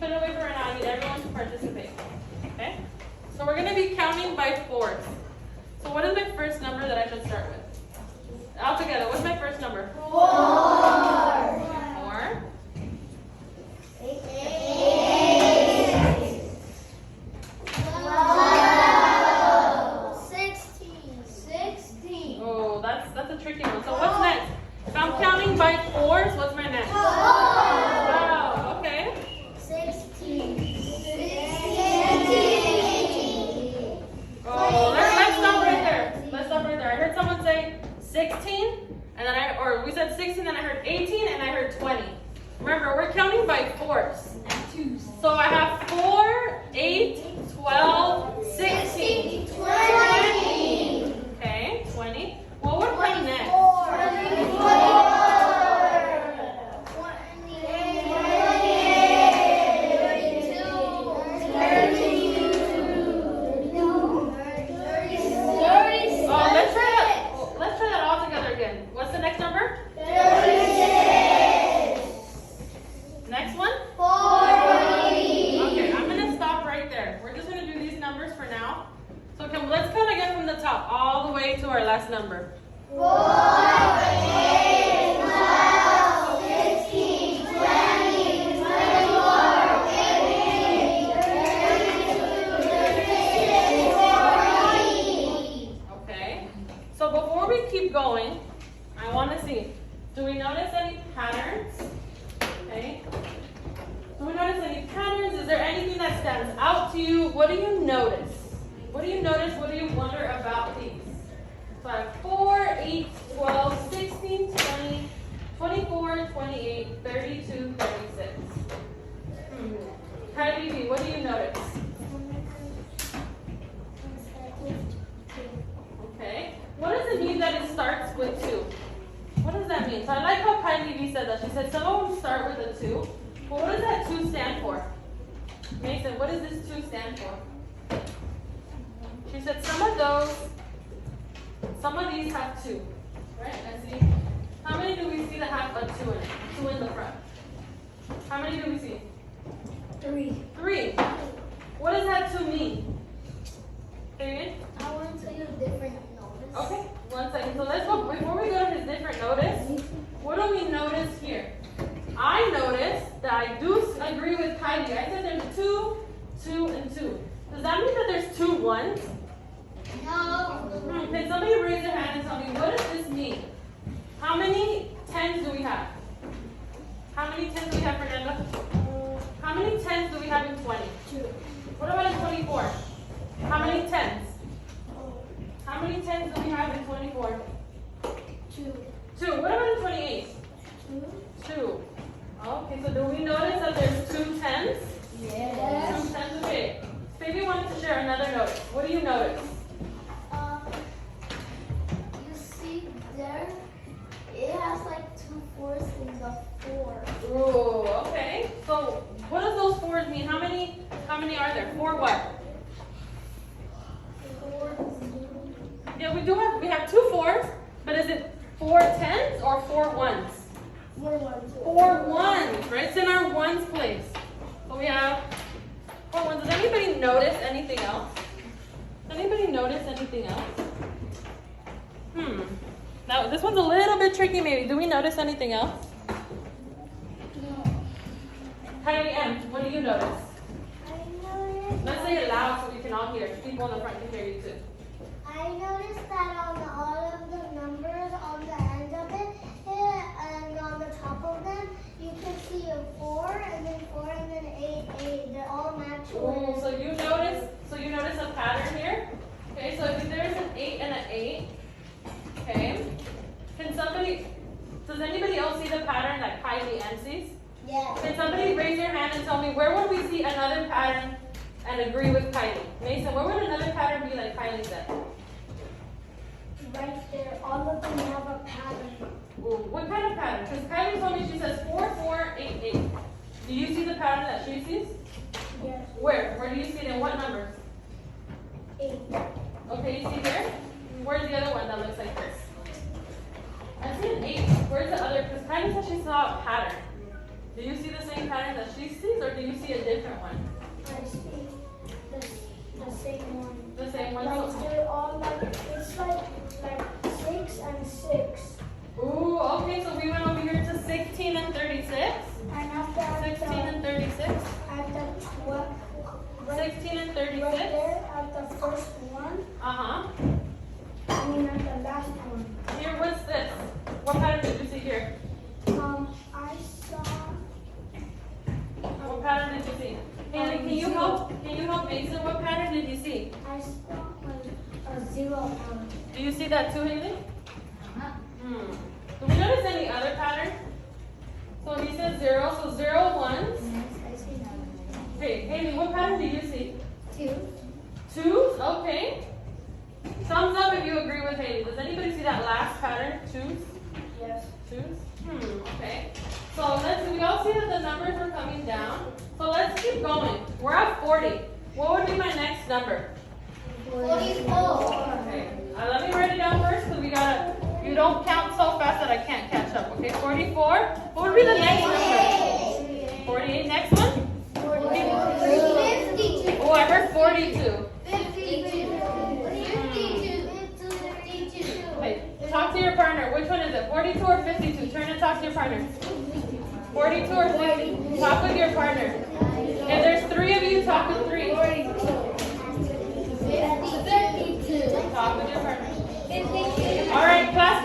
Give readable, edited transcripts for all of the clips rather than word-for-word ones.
put it away for right now. I need everyone to participate. Okay? So we're going to be counting by fours. So what is my first number that I should start with? All together, what's my first number? 4. 4. 8. 16. Oh, that's a tricky one. So what's next? If I'm counting by fours, what's my next? 4. Wow, okay. 16. Oh, let's stop right there. Let's stop right there. I heard someone say 16, and then we said 16, then I heard 18, and I heard 20. Remember, we're counting by fours. So I have 4, 8, 12, 16. 20. Okay, 20. Well, what comes next? 36. Let's try that all together again. What's the next number? 36. Next one? 40. Okay, I'm going to stop right there. We're just going to do these numbers for now. So let's count again from the top all the way to our last number. 4, 8, 12, 16, 20, 24, 28, 32, 33, 40. Okay. So before we keep going, I want to see, do we notice any patterns? Okay. Do we notice any patterns? Is there anything that stands out to you? What do you notice? What do you notice? What do you wonder about these? So I have 4, 8, 12, 16, 20, 24, 28, 32, 36. Kylie B, what do you notice? Okay. What does it mean that it starts with 2? What does that mean? So I like how Kylie B said that. She said some of them start with a 2. Well, what does that 2 stand for? Mason, what does this 2 stand for? She said some of these have 2. Right? Let's see. How many do we see that have a 2 in it? 2 in the front. How many do we see? 3. 3. What does that 2 mean? Period. I want to tell you a different notice. Okay, 1 second. So let's go, before we go to his different notice, what do we notice here? I notice that I do agree with Kylie. I said there's 2, 2, and 2. Does that mean that there's 2 ones? No. Can somebody raise their hand and tell me, what does this mean? How many 10s do we have? How many 10s do we have, Fernanda? How many 10s do we have in 20? 2. What about in 24? How many 10s? How many 10s do we have in 24? 2. 2. What about in 28? 2. Okay, so do we notice that there's 2 10s? Yes. 2 10s, okay. Baby wanted to share another notice. What do you notice? You see there, it has like 2 4s in the 4. Ooh, okay. So what does those 4s mean? How many are there? 4 what? 4. Yeah, we have 2 4s, but is it 4 10s or 4 1s? 4 1. 4 1s, right? It's in our ones place. So we have 4 1s. Does anybody notice anything else? Does anybody notice anything else? Now this one's a little bit tricky maybe. Do we notice anything else? No. Kylie M, what do you notice? I noticed. Let's say it loud so we can all hear. People in the front can hear you too. I noticed that on all of the numbers on the end of it, and on the top of them, you can see a 4 and then 4 and then 8, 8. They're all matched. Ooh, so you notice a pattern here. Okay, so if there's an 8 and an 8, okay. Does anybody else see the pattern that Kylie M sees? Yes. Can somebody raise your hand and tell me where would we see another pattern and agree with Kylie? Mason, where would another pattern be like Kylie said? Right there, all of them have a pattern. Ooh, what kind of pattern? Because Kylie told me she says 4, 4, 8, 8. Do you see the pattern that she sees? Yes. Where? Where do you see it in what numbers? 8. Okay, you see here? Where's the other one that looks like this? I see an 8. Where's the other? Because Kylie said she saw a pattern. Do you see the same pattern that she sees, or do you see a different first one. Uh-huh. I mean, not the last one. Here, what's this? What pattern did you see here? I saw. What pattern did you see? Haley, can you help Mason? What pattern did you see? I saw a 0 pattern. Do you see that too, Haley? Do we notice any other pattern? So he said 0, so 0 ones. Yes, I see that. Okay, Haley, what pattern do you see? 2. Twos? Okay. Thumbs up if you agree with Haley. Does anybody see that last pattern? Twos? Yes. Twos? Okay. So we all see that the numbers are coming down. So let's keep going. We're at 40. What would be my next number? 44. Okay. Let me write it down first because you don't count so fast that I can't catch up. Okay, 44. What would be the next number? 48. Next one? 52. Oh, I heard 42. 52. Okay, talk to your partner. Which one is it? 42 or 52? Turn and talk to your partner. 42 or 50? Talk with your partner. If there's 3 of you, talk with 3. Talk with your partner. All right, class.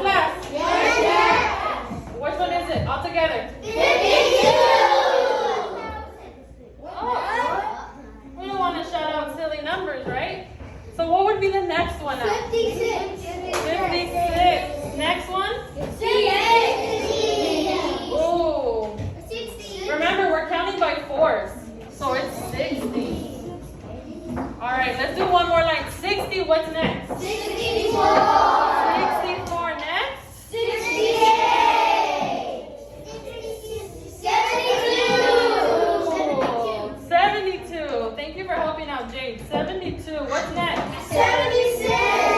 Which one is it? All together. Oh, we don't want to shout out silly numbers, right? So what would be the next one now? 56. 56. Next one? Ooh. Remember, we're counting by 4s. So it's 60. All right, let's do one more line. 60, what's next? 64. 64 next? 72. Thank you for helping out, James. 72, what's next? 76.